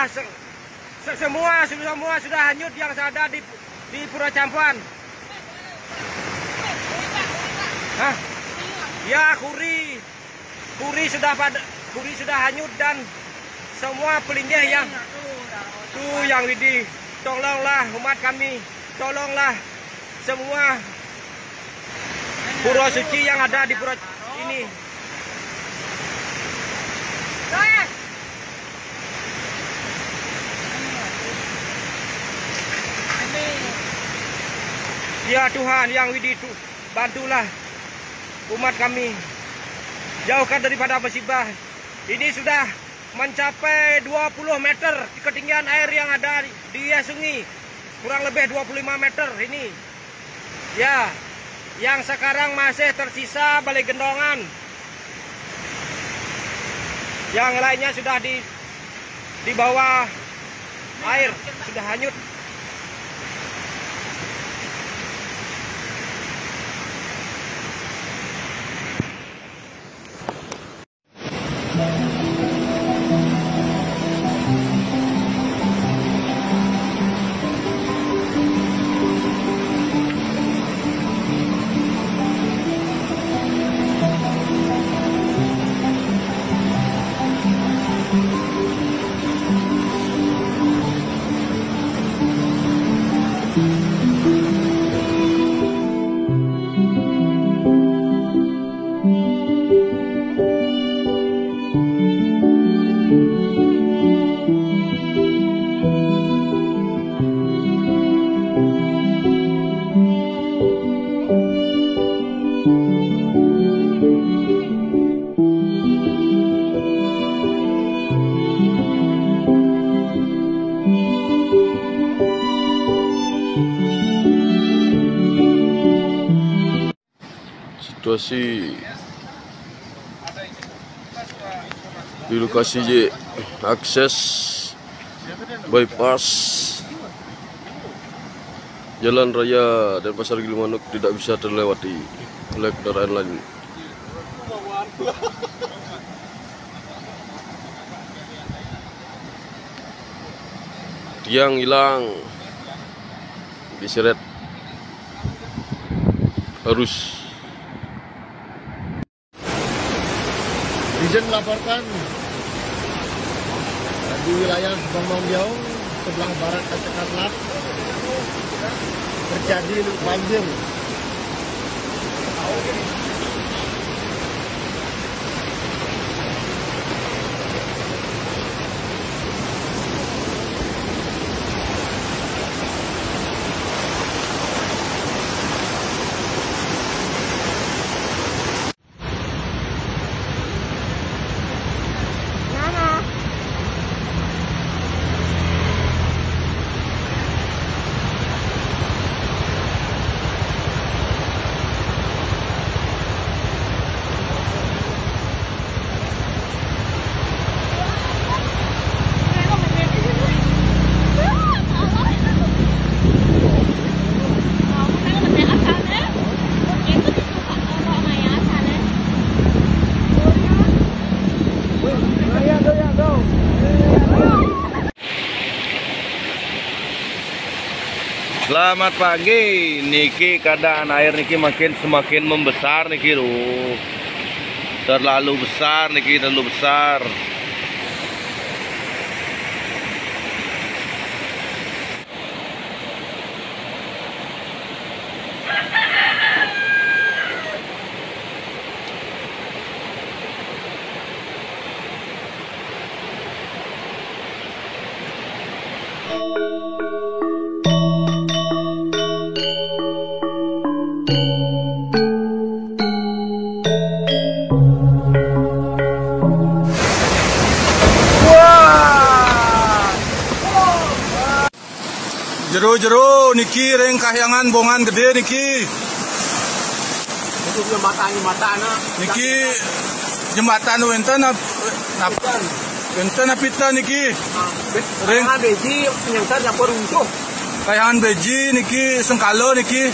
sudah semua sudah hanyut yang ada di Pura Campuan. Hah? Ya, kuri sudah hanyut dan semua pelindih yang tuh yang Widih, tolonglah umat kami, tolonglah semua pura suci yang ada di pura ini. Ya Tuhan yang Widih, bantulah umat kami, jauhkan daripada musibah. Ini sudah mencapai 20 meter ketinggian air yang ada di sungai, kurang lebih 25 meter ini. Ya, yang sekarang masih tersisa Balai Gendongan, yang lainnya sudah di bawah air, sudah hanyut. Situasi di lokasi akses bypass Jalan Raya Denpasar Gilimanuk tidak bisa terlewati oleh kendaraan lain. Tiang hilang, diseret arus. Izin melaporkan di wilayah Bambang Biaung sebelah barat Kacakatlat terjadi banjir. Selamat pagi, niki keadaan air niki semakin membesar niki loh. Terlalu besar niki, terlalu besar. Jero niki reng kahyangan bongan gede niki. Itu jembatan Niki jembatan wenten apita niki. Reng beji penyangkar lapor runtuh. Kahyangan beji niki sengkalo niki.